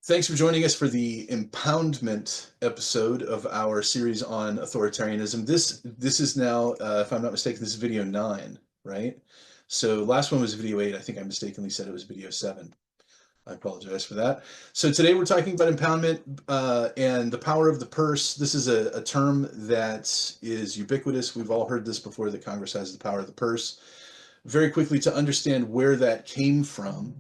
Thanks for joining us for the Impoundment episode of our series on authoritarianism. This is now, if I'm not mistaken, this is video 9, right? So last one was video 8. I think I mistakenly said it was video 7. I apologize for that. So today we're talking about impoundment and the power of the purse. This is a term that is ubiquitous. We've all heard this before, that Congress has the power of the purse. Very quickly, to understand where that came from,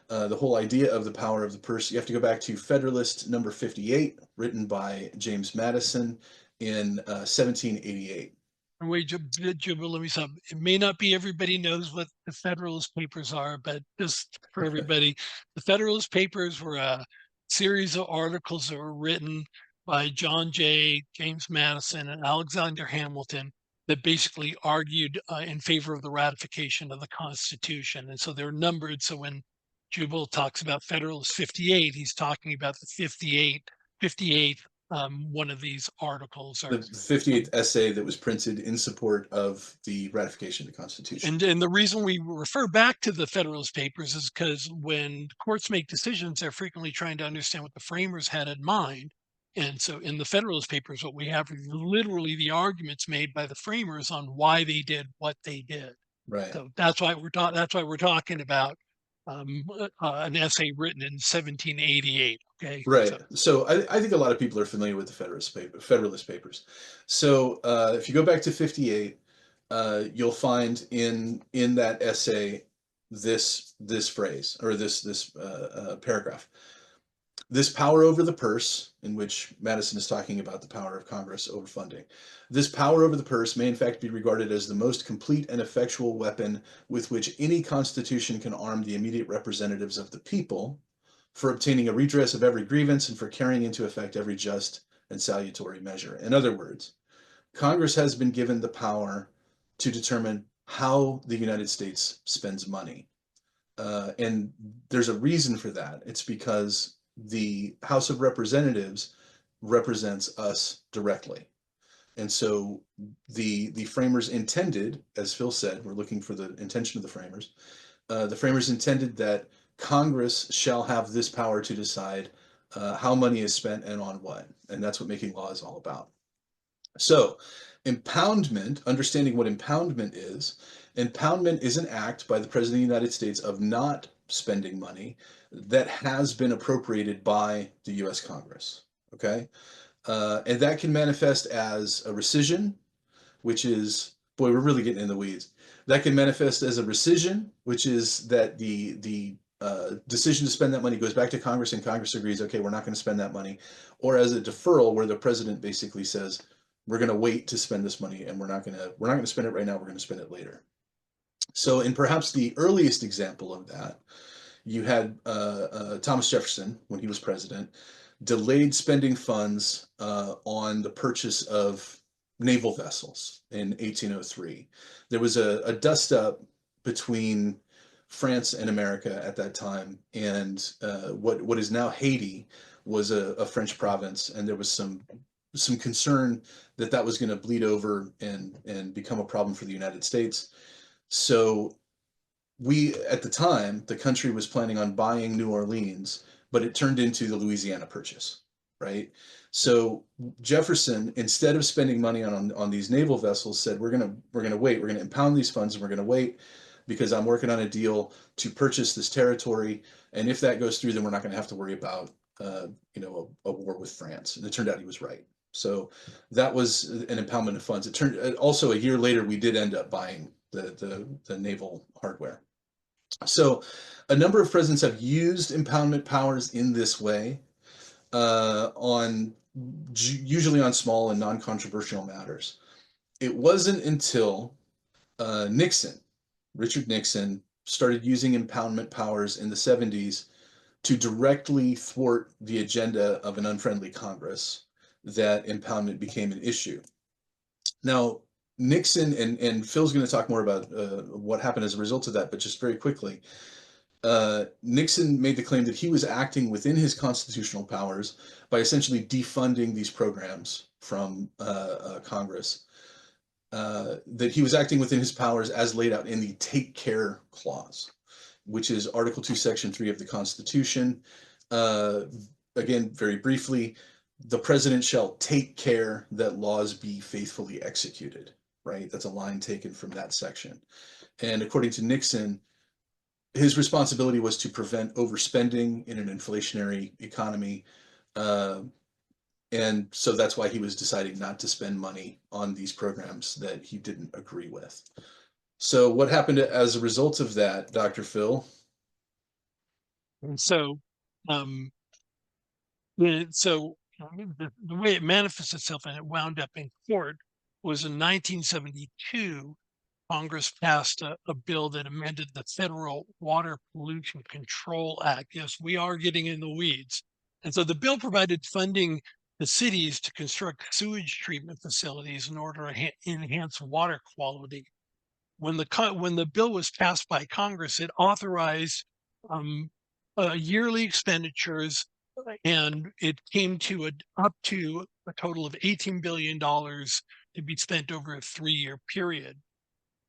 the whole idea of the power of the purse, you have to go back to Federalist number 58, written by James Madison in 1788. And wait, Jubal, let me stop. It may not be everybody knows what the Federalist Papers are, but just for everybody, the Federalist Papers were a series of articles that were written by John Jay, James Madison, and Alexander Hamilton that basically argued in favor of the ratification of the Constitution. And so they're numbered. So when Jubal talks about Federalist 58, he's talking about the 58th one of these articles. The 58th essay that was printed in support of the ratification of the Constitution. And the reason we refer back to the Federalist Papers is because when courts make decisions, they're frequently trying to understand what the framers had in mind. And so in the Federalist Papers, what we have is literally the arguments made by the framers on why they did what they did. Right. So that's why we're talking about an essay written in 1788. Okay. Right. So I think a lot of people are familiar with the Federalist Papers. So if you go back to 58, you'll find in that essay this phrase, or this paragraph. This power over the purse, in which Madison is talking about the power of Congress over funding. This power over the purse may in fact be regarded as the most complete and effectual weapon with which any constitution can arm the immediate representatives of the people for obtaining a redress of every grievance and for carrying into effect every just and salutary measure. In other words, Congress has been given the power to determine how the United States spends money. And there's a reason for that. It's because the House of Representatives represents us directly. And so the framers intended, as Phil said, we're looking for the intention of the framers intended that Congress shall have this power to decide how money is spent and on what. And that's what making law is all about. So impoundment, understanding what impoundment is an act by the President of the United States of not spending money that has been appropriated by the U.S. Congress. Okay? And that can manifest as a rescission, which is, boy, we're really getting in the weeds. That can manifest as a rescission, which is that the decision to spend that money goes back to Congress and Congress agrees, okay, we're not going to spend that money. Or as a deferral, where the president basically says, we're going to wait to spend this money and we're not going to spend it right now, we're going to spend it later. So in perhaps the earliest example of that, you had Thomas Jefferson, when he was president, delayed spending funds on the purchase of naval vessels in 1803. There was a dust-up between France and America at that time, and what is now Haiti was a French province, and there was some concern that that was going to bleed over and become a problem for the United States. So at the time, the country was planning on buying New Orleans, but it turned into the Louisiana Purchase, right? So Jefferson, instead of spending money on these naval vessels, said, we're gonna wait, we're gonna impound these funds, and we're gonna wait because I'm working on a deal to purchase this territory, and if that goes through, then we're not gonna have to worry about a war with France. And it turned out he was right. So that was an impoundment of funds. It turned also a year later, we did end up buying the naval hardware. So a number of presidents have used impoundment powers in this way, usually on small and non-controversial matters. It wasn't until Richard Nixon, started using impoundment powers in the 70s to directly thwart the agenda of an unfriendly Congress that impoundment became an issue. Now, Nixon, and Phil's going to talk more about what happened as a result of that, but just very quickly, Nixon made the claim that he was acting within his constitutional powers by essentially defunding these programs from Congress, that he was acting within his powers as laid out in the Take Care Clause, which is Article 2, Section 3 of the Constitution. again, very briefly, the president shall take care that laws be faithfully executed, right? That's a line taken from that section. And according to Nixon, his responsibility was to prevent overspending in an inflationary economy. Uh, and so that's why he was deciding not to spend money on these programs that he didn't agree with. So, what happened as a result of that, Dr. Phil? And so, um, the way it manifests itself and it wound up in court was in 1972. Congress passed a bill that amended the Federal Water Pollution Control Act. Yes, we are getting in the weeds. And so the bill provided funding to cities to construct sewage treatment facilities in order to enhance water quality. When the bill was passed by Congress, it authorized um, yearly expenditures, and it came to up to a total of $18 billion to be spent over a 3-year period.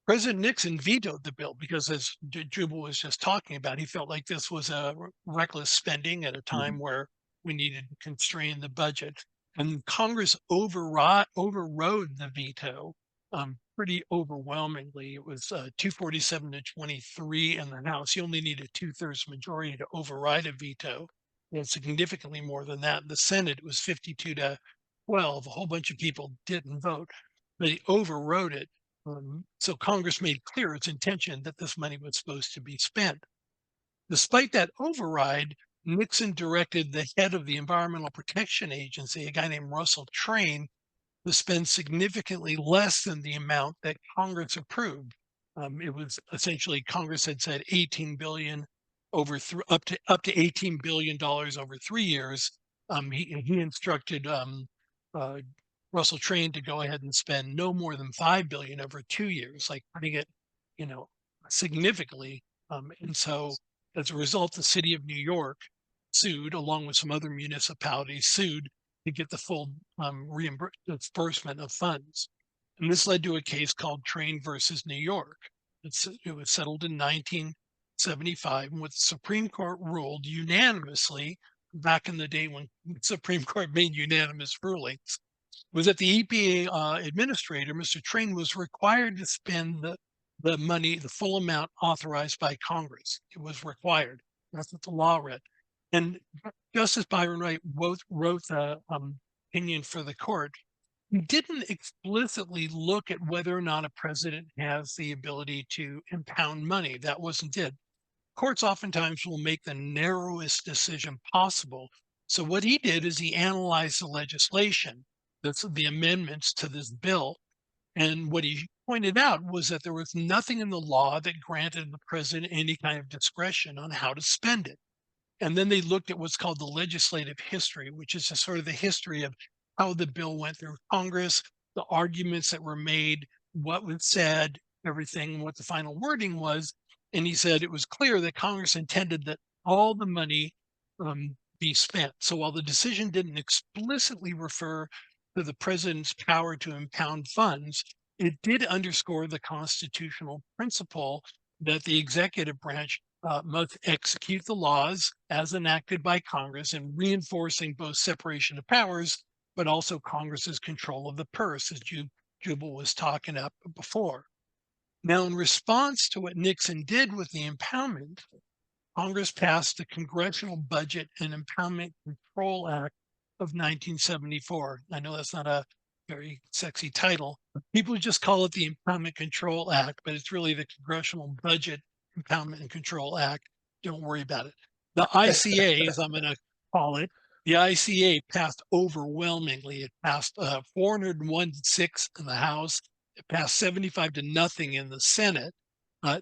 President Nixon vetoed the bill because, as Jubal was just talking about, he felt like this was a reckless spending at a time Mhm. where we needed to constrain the budget. And Congress overrode the veto pretty overwhelmingly. It was 247 to 23 in the House. You only need a 2/3 majority to override a veto. And significantly more than that. In the Senate, it was 52 to 12. A whole bunch of people didn't vote, but he overrode it. So Congress made clear its intention that this money was supposed to be spent. Despite that override, Nixon directed the head of the Environmental Protection Agency, a guy named Russell Train, to spend significantly less than the amount that Congress approved. It was essentially Congress had said 18 billion up to $18 billion over 3 years. He instructed uh, Russell Train to go ahead and spend no more than 5 billion over 2 years, like cutting it, you know, significantly. And so as a result, the city of New York sued, along with some other municipalities, sued to get the full reimbursement of funds. And this led to a case called Train versus New York. It was settled in 1975, and what the Supreme Court ruled unanimously back in the day when the Supreme Court made unanimous rulings was that the EPA administrator, Mr. Train, was required to spend the money, the full amount authorized by Congress. It was required. That's what the law read. And Justice Byron Wright wrote the opinion for the court. He didn't explicitly look at whether or not a president has the ability to impound money. That wasn't it. Courts oftentimes will make the narrowest decision possible. So what he did is he analyzed the legislation, that's the amendments to this bill. And what he pointed out was that there was nothing in the law that granted the president any kind of discretion on how to spend it. And then they looked at what's called the legislative history, which is just sort of the history of how the bill went through Congress, the arguments that were made, what was said, everything, what the final wording was. And he said it was clear that Congress intended that all the money be spent. So while the decision didn't explicitly refer to the president's power to impound funds, it did underscore the constitutional principle that the executive branch must execute the laws as enacted by Congress and reinforcing both separation of powers, but also Congress's control of the purse, as Jubal was talking up before. Now, in response to what Nixon did with the impoundment, Congress passed the Congressional Budget and Impoundment Control Act of 1974. I know that's not a very sexy title. People just call it the Impoundment Control Act, but it's really the Congressional Budget Impoundment and Control Act. Don't worry about it. The ICA, as I'm going to call it, the ICA passed overwhelmingly. It passed 401 to 6 in the House. It passed 75 to nothing in the Senate.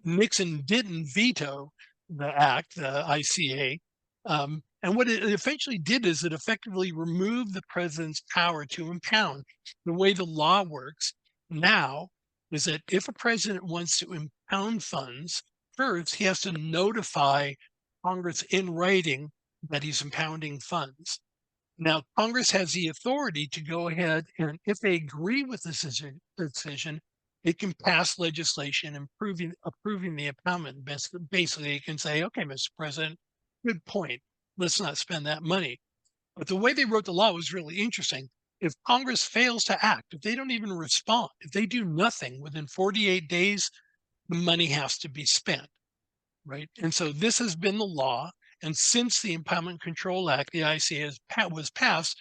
Nixon didn't veto the act, the ICA. And what it eventually did is it effectively removed the president's power to impound. The way the law works now is that if a president wants to impound funds, first he has to notify Congress in writing that he's impounding funds. Now, Congress has the authority to go ahead and, if they agree with this decision, it can pass legislation approving the impoundment. Basically, it can say, okay, Mr. President, good point. Let's not spend that money. But the way they wrote the law was really interesting. If Congress fails to act, if they don't even respond, if they do nothing within 48 days, the money has to be spent, right? And so this has been the law. And since the Impoundment Control Act, the ICA was passed,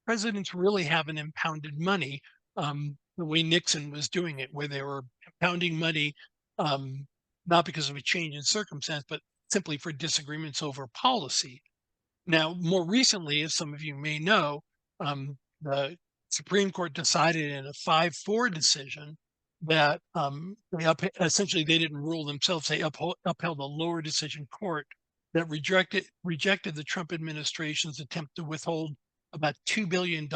presidents really haven't impounded money the way Nixon was doing it, where they were impounding money not because of a change in circumstance, but simply for disagreements over policy. Now, more recently, as some of you may know, the Supreme Court decided in a 5-4 decision that essentially they didn't rule themselves. They upheld a lower decision court that rejected the Trump administration's attempt to withhold about $2 billion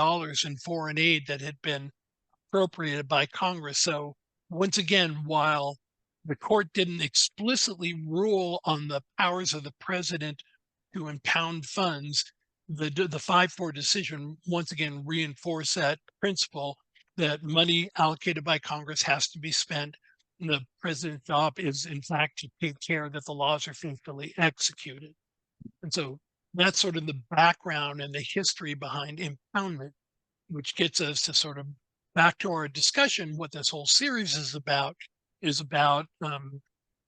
in foreign aid that had been appropriated by Congress. So once again, while the court didn't explicitly rule on the powers of the president to impound funds, the 5-4 decision once again reinforced that principle that money allocated by Congress has to be spent. And the president's job is, in fact, to take care that the laws are faithfully executed. And so that's sort of the background and the history behind impoundment, which gets us to sort of back to our discussion. What this whole series is about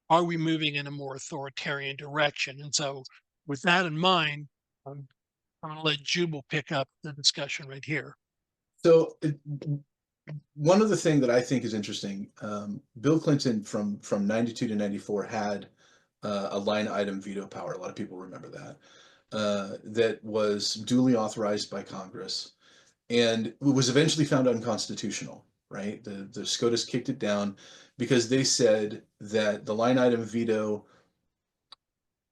are we moving in a more authoritarian direction? And so with that in mind, I'm going to let Jubal pick up the discussion right here. So one of the things that I think is interesting, Bill Clinton from 92 to 94 had a line item veto power. A lot of people remember that. That was duly authorized by Congress, and it was eventually found unconstitutional, right? The SCOTUS kicked it down because they said that the line item veto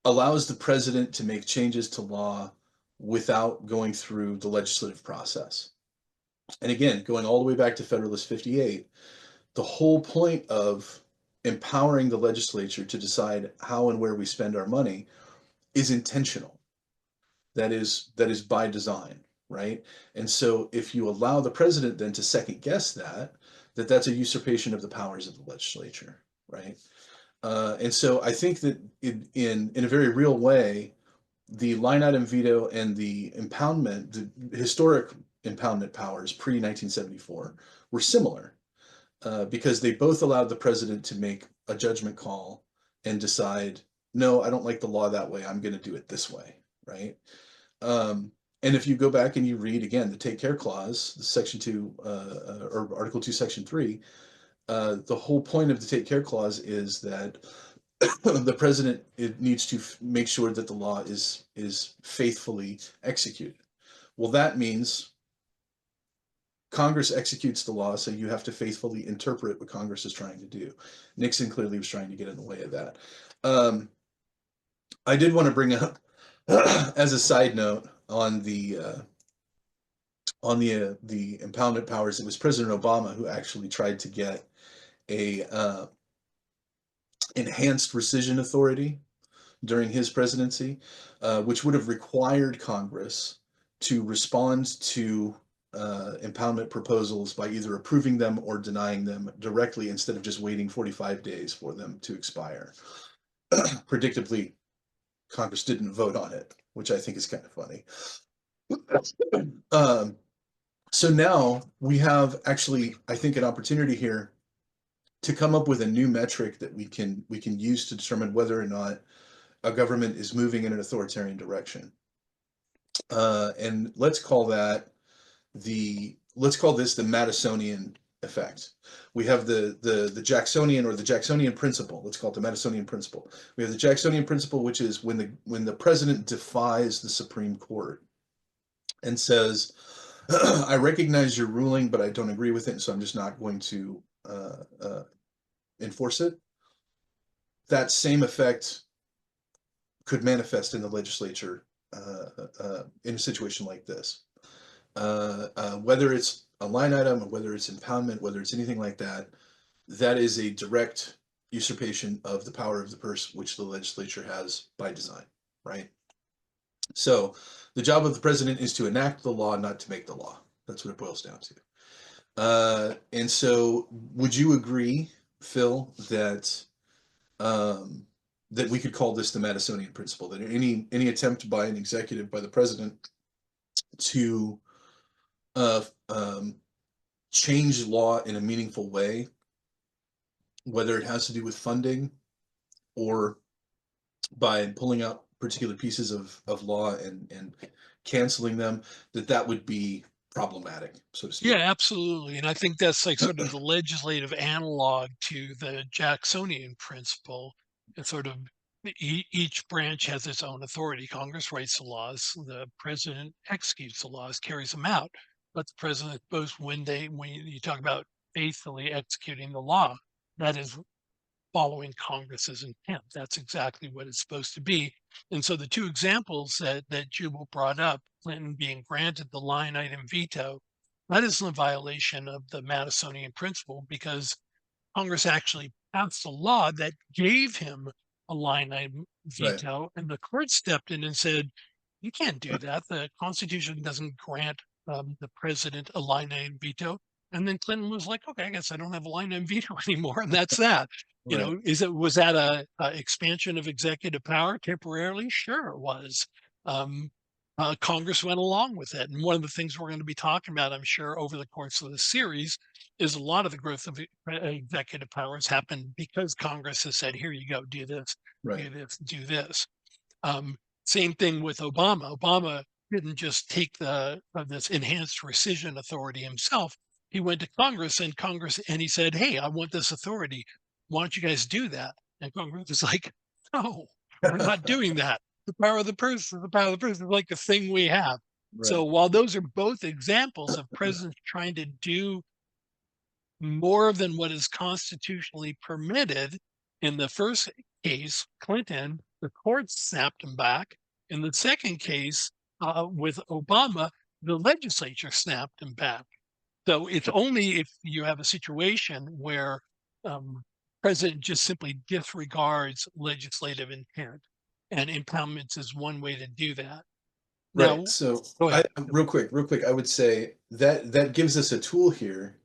allows the president to make changes to law without going through the legislative process. And again, going all the way back to Federalist 58, the whole point of empowering the legislature to decide how and where we spend our money is intentional. That is by design, right? And so if you allow the president then to second guess that's a usurpation of the powers of the legislature, right? And so I think that in a very real way, the line item veto and the impoundment, the historic impoundment powers pre-1974 were similar because they both allowed the president to make a judgment call and decide, no, I don't like the law that way. I'm going to do it this way, right? And if you go back and you read again the Take Care Clause, Section 2 or Article 2, Section 3, the whole point of the Take Care Clause is that the president needs to make sure that the law is faithfully executed. Well, that means Congress executes the law, so you have to faithfully interpret what Congress is trying to do. Nixon clearly was trying to get in the way of that. I did want to bring up, as a side note, on the impoundment powers, it was President Obama who actually tried to get a enhanced rescission authority during his presidency, which would have required Congress to respond to impoundment proposals by either approving them or denying them directly instead of just waiting 45 days for them to expire. Predictably, Congress didn't vote on it, which I think is kind of funny. So now we have actually, I think, an opportunity here to come up with a new metric that we can use to determine whether or not a government is moving in an authoritarian direction. And let's call this the Madisonian effect. We have the Jacksonian or the Jacksonian Principle. Let's call it the Madisonian Principle. We have the Jacksonian Principle, which is when the president defies the Supreme Court and says, I recognize your ruling, but I don't agree with it, so I'm just not going to enforce it. That same effect could manifest in the legislature in a situation like this. Whether it's a line item, or whether it's impoundment, whether it's anything like that, that is a direct usurpation of the power of the purse, which the legislature has by design, right? So the job of the president is to enact the law, not to make the law. That's what it boils down to. And so would you agree, Phil, that that we could call this the Madisonian Principle, that any attempt by an executive, by the president, to uh, um, change law in a meaningful way, whether it has to do with funding or by pulling out particular pieces of law and canceling them, that would be problematic, so to Yeah, speak. absolutely. And I think that's like sort of the legislative analog to the Jacksonian principle. It's sort of each branch has its own authority. Congress writes the laws, the president executes the laws, carries them out. But the president, both when you talk about faithfully executing the law, that is following Congress's intent. That's exactly what it's supposed to be. And so the two examples that Jubal brought up, Clinton being granted the line item veto, that is a violation of the Madisonian Principle because Congress actually passed a law that gave him a line item Right, veto, and the court stepped in and said, "You can't do that. The Constitution doesn't grant the president a line item veto." And then Clinton was like, "Okay, I guess I don't have a line item veto anymore," and that's that. You right, know, was that a expansion of executive power temporarily? Sure, it was. Um, Congress went along with it, and one of the things we're going to be talking about, I'm sure, over the course of the series is a lot of the growth of executive powers happened because Congress has said, here you go, do this, right, do this, do this. Um, Same thing with Obama. Obama didn't just take this enhanced rescission authority himself. He went to Congress and he said, hey, I want this authority. Why don't you guys do that? And Congress is like, no, we're not doing that. The power of the purse is the power of the purse is like the thing we have. So right, while those are both examples of presidents trying to do more than what is constitutionally permitted. In the first case, Clinton, the courts snapped him back. In the second case, with Obama, the legislature snapped him back. So it's only if you have a situation where um, president just simply disregards legislative intent, and impoundments is one way to do that. right. Now, So go I ahead. real quick, I would say that that gives us a tool here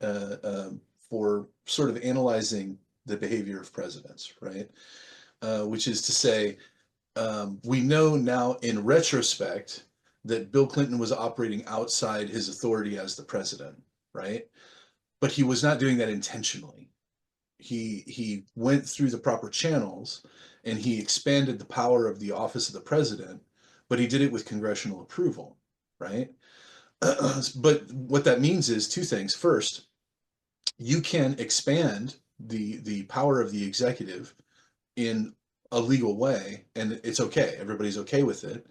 for sort of analyzing the behavior of presidents, right? Which is to say, we know now in retrospect that Bill Clinton was operating outside his authority as the president, right? But he was not doing that intentionally. He went through the proper channels and he expanded the power of the office of the president, but he did it with congressional approval, right? But what that means is two things. First, you can expand the power of the executive in a legal way, and it's okay. Everybody's okay with it,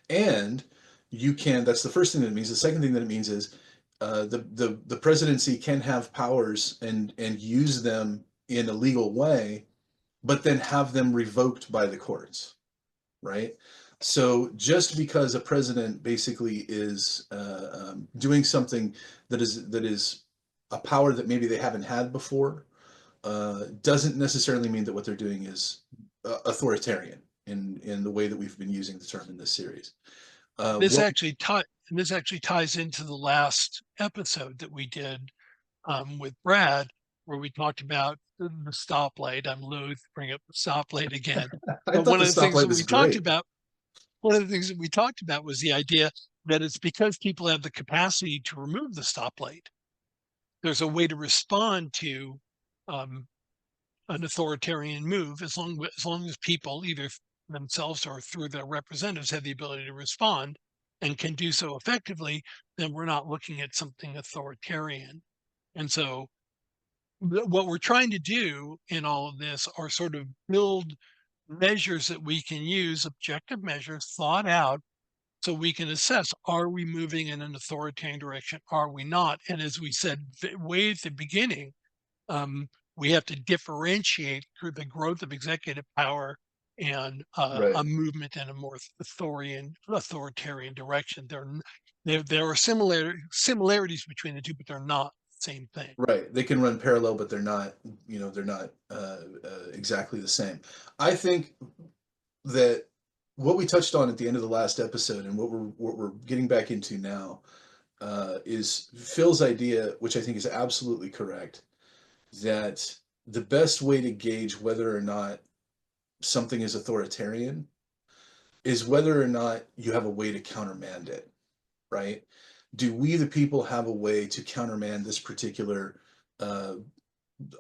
and you can. That's the first thing that it means. The second thing that it means is the presidency can have powers and use them in a legal way, but then have them revoked by the courts, right? So just because a president basically is doing something that is a power that maybe they haven't had before doesn't necessarily mean that what they're doing is authoritarian in the way that we've been using the term in this series. This What actually this actually ties into the last episode that we did with Brad, where we talked about the stoplight. I'm loath to bring up the stoplight again, I but thought one the of the things stoplight that was we talked great. about, one of the things that we talked about was the idea that it's because people have the capacity to remove the stoplight. There's a way to respond to um, an authoritarian move as long as people either themselves or through their representatives have the ability to respond and can do so effectively, then we're not looking at something authoritarian. And so what we're trying to do in all of this are sort of build measures that we can use, objective measures thought out, so we can assess, are we moving in an authoritarian direction? Are we not? And as we said way at the beginning, um, we have to differentiate through the growth of executive power and Right. a movement in a more authoritarian direction. There are similarities between the two, but they're not the same thing. Right. They can run parallel, but they're not exactly the same. I think that what we touched on at the end of the last episode and what we're getting back into now is Phil's idea, which I think is absolutely correct, that the best way to gauge whether or not something is authoritarian is whether or not you have a way to countermand it, right? Do we, the people, have a way to countermand this particular uh,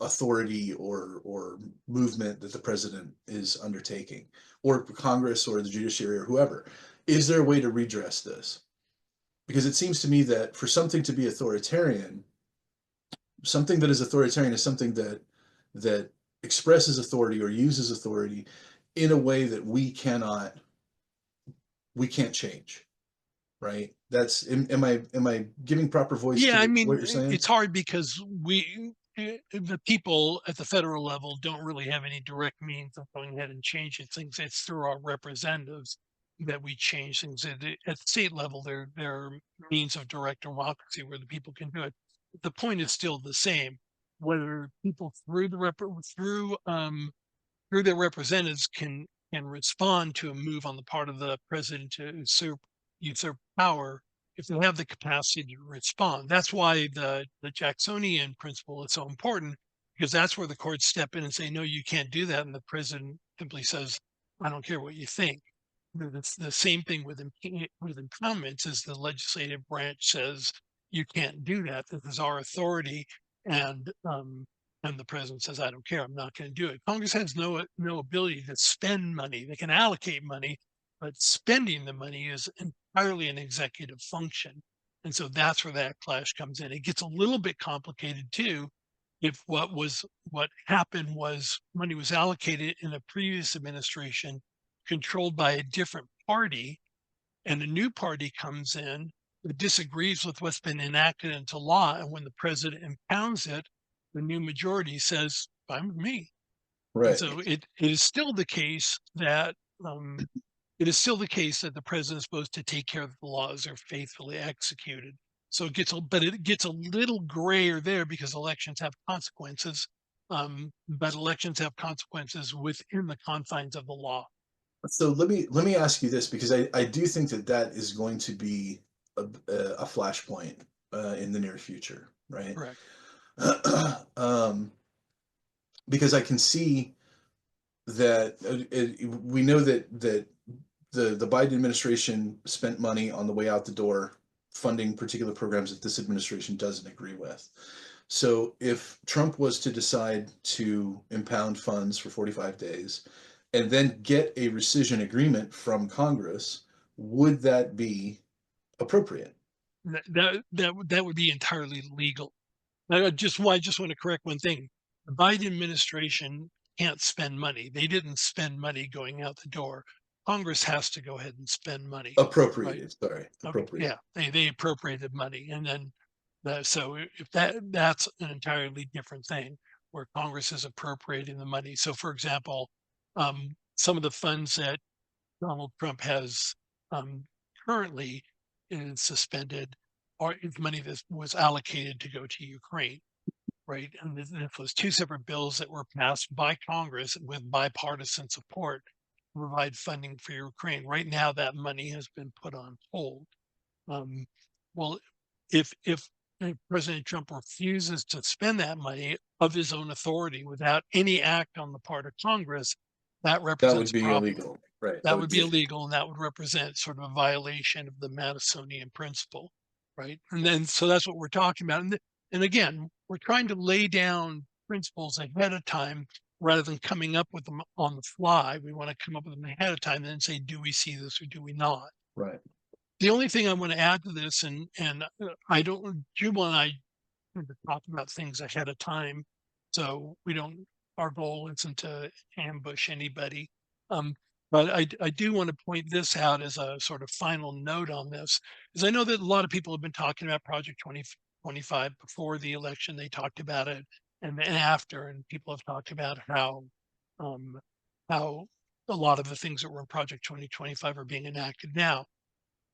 authority or movement that the president is undertaking, or Congress or the judiciary or whoever? Is there a way to redress this? Because it seems to me that for something to be authoritarian, something that is authoritarian is something that expresses authority or uses authority in a way that we can't change, right? That's am I giving proper voice Yeah, I to what mean, you're saying? it's hard because the people at the federal level don't really have any direct means of going ahead and changing things. It's through our representatives that we change things. At the state level, there are means of direct democracy where the people can do it. The point is still the same. Whether people through their representatives can respond to a move on the part of the president to usurp power if they have the capacity to respond. That's why the Jacksonian principle is so important, because that's where the courts step in and say, no, you can't do that. And the president simply says, I don't care what you think. It's the same thing with with impoundments, as the legislative branch says you can't do that. This is our authority, and the president says, I don't care, I'm not going to do it. Congress has no ability to spend money. They can allocate money, but spending the money is entirely an executive function. And so that's where that clash comes in. It gets a little bit complicated too if what happened was money was allocated in a previous administration controlled by a different party, and a new party comes in that disagrees with what's been enacted into law. And when the president impounds it, the new majority says, fine with me. And Right. so it is still the case that it is still the case that the president is supposed to take care that the laws are faithfully executed. So but it gets a little grayer there because elections have consequences. But elections have consequences within the confines of the law. So let me ask you this, because I do think that is going to be a flashpoint in the near future, right? Correct. um, because I can see that we know that the Biden administration spent money on the way out the door funding particular programs that this administration doesn't agree with. So if Trump was to decide to impound funds for 45 days and then get a rescission agreement from Congress, would that be appropriate? That would be entirely legal. I just want to correct one thing. The Biden administration can't spend money. They didn't spend money going out the door. Congress has to go ahead and spend money, right? Appropriated, sorry, Okay, appropriate. yeah, they appropriated money, and then so if that's an entirely different thing, where Congress is appropriating the money. So, for example, some of the funds that Donald Trump has um, currently is suspended, or is money that was allocated to go to Ukraine, right? And this was two separate bills that were passed by Congress with bipartisan support to provide funding for Ukraine. Right now, that money has been put on hold. Um, well, if President Trump refuses to spend that money of his own authority without any act on the part of Congress, that That would represents a be problem. illegal, right? That That would would be be illegal, and that would represent sort of a violation of the Madisonian Principle, right? And then, so that's what we're talking about. And again, we're trying to lay down principles ahead of time rather than coming up with them on the fly. We want to come up with them ahead of time and then say, do we see this or do we not? right. The only thing I want to add to this, and I don't, Jubal and I tend to talk about things ahead of time, so we don't. Our goal isn't to ambush anybody. Um, but I do want to point this out as a sort of final note on this, because I know that a lot of people have been talking about Project 2025 before the election. They talked about it, and then after, and people have talked about um, how a lot of the things that were in Project 2025 are being enacted now.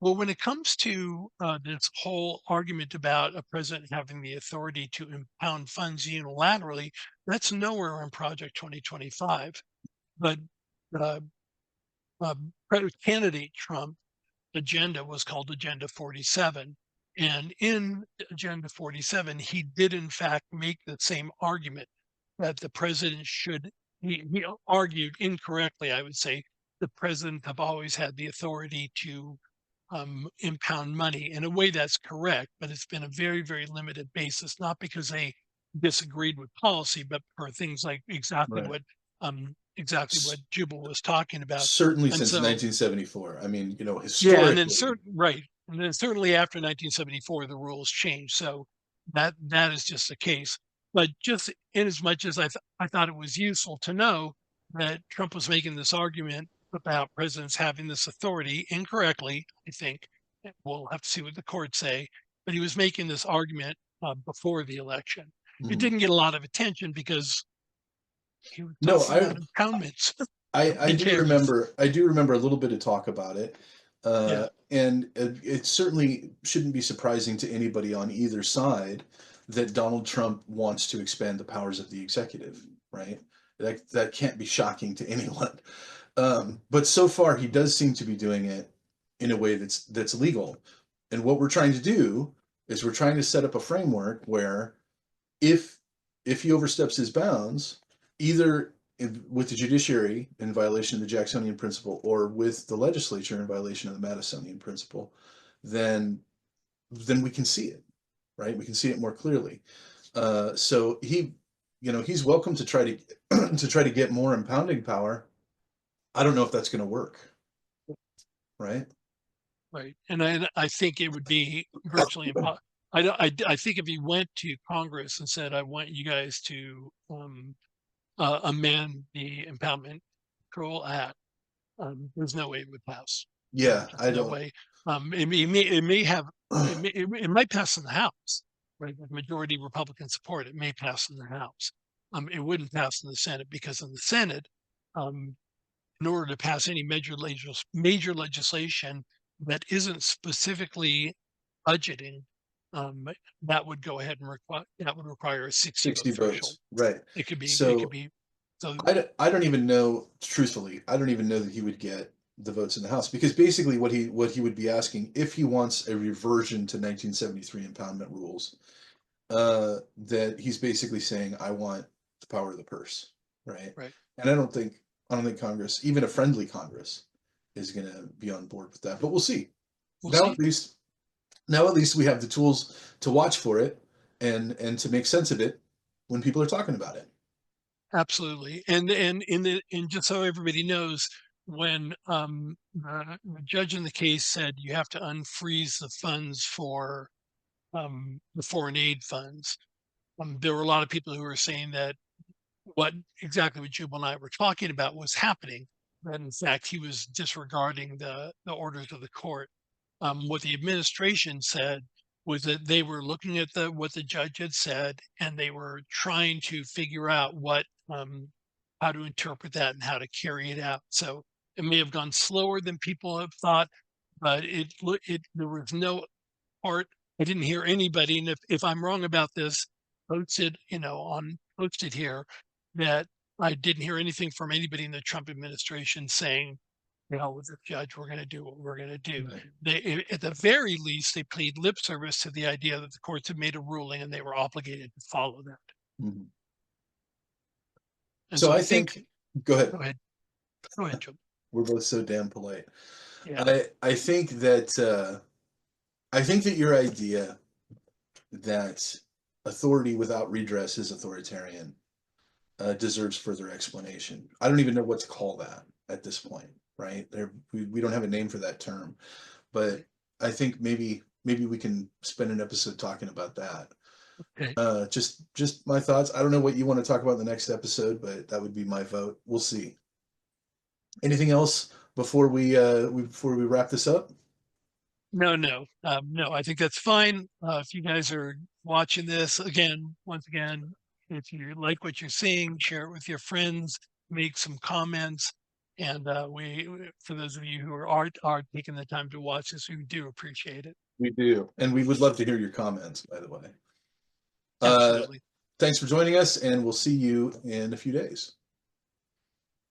Well, when it comes to this whole argument about a president having the authority to impound funds unilaterally, that's nowhere in Project 2025. But uh, candidate Trump agenda was called Agenda 47. And in Agenda 47, he did in fact make the same argument that the president should, he argued incorrectly, I would say, the president have always had the authority to impound money. In a way, that's correct, but it's been a very, very limited basis, not because they disagreed with policy, but for things like Right. exactly what S- Jubal was talking about. Certainly And since so 1974. I mean, yeah, and then historically, right, and then certainly after 1974, the rules changed. So that is just the case. But just in as much as I thought it was useful to know that Trump was making this argument about presidents having this authority incorrectly, I think we'll have to see what the courts say. But he was making this argument before the election. It mhm. didn't get a lot of attention because he was No, talking about impoundments. I Nobody do cares. remember a little bit of talk about it, Yeah, and it certainly shouldn't be surprising to anybody on either side that Donald Trump wants to expand the powers of the executive, right? That can't be shocking to anyone. But so far, he does seem to be doing it in a way that's legal. And what we're trying to do is we're trying to set up a framework where if he oversteps his bounds, either with the judiciary in violation of the Jacksonian Principle or with the legislature in violation of the Madisonian Principle, then we can see it, right? We can see it more clearly. So he's welcome to try to to try to get more impounding power. I don't know if that's going to work, right? right. And I think it would be virtually impossible. I think if he went to Congress and said, I want you guys to amend the Impoundment Control Act, there's no way it would pass. Yeah, Just I no don't. way. It may have, it might pass in the House, right? With majority Republican support, it may pass in the House. It wouldn't pass in the Senate because in the Senate, um, in order to pass any major legislation that isn't specifically budgeting, um, that would go ahead and require a 60 vote 60 threshold. votes, right? It could So be so I don't even know, truthfully, I don't even know that he would get the votes in the House because basically what he would be asking if he wants a reversion to 1973 impoundment rules, that he's basically saying I want the power of the purse, right? right. And I don't think Congress, even a friendly Congress, is going to be on board with that. But we'll see. We'll Now see. at least now at least we have the tools to watch for it and to make sense of it when people are talking about it. Absolutely. And just so everybody knows, when the judge in the case said you have to unfreeze the funds for the foreign aid funds, there were a lot of people who were saying that exactly what Jubal and I were talking about was happening. That in fact he was disregarding the orders of the court. What the administration said was that they were looking at what the judge had said, and they were trying to figure out how to interpret that and how to carry it out. So it may have gone slower than people have thought, but there was no part. I didn't hear anybody, and if I'm wrong about this, posted here that I didn't hear anything from anybody in the Trump administration saying, with the judge, we're going to do what we're going to do. Right. At the very least, they paid lip service to the idea that the courts had made a ruling and they were obligated to follow that. Mhm. And So so I I think, think, go ahead. go ahead, go ahead, Joe. We're both so damn polite. Yeah, I think that your idea that authority without redress is authoritarian deserves further explanation. I don't even know what to call that at this point, right? We don't have a name for that term, but right. I think maybe we can spend an episode talking about that. Okay. Just my thoughts. I don't know what you want to talk about in the next episode, but that would be my vote. We'll see. Anything else before we wrap this up? No, I think that's fine. If you guys are watching this once again, if you like what you're seeing, share it with your friends, make some comments. And for those of you who are taking the time to watch this, we do appreciate it. We do, and we would love to hear your comments, by the way. Uh, Absolutely. Thanks for joining us, and we'll see you in a few days.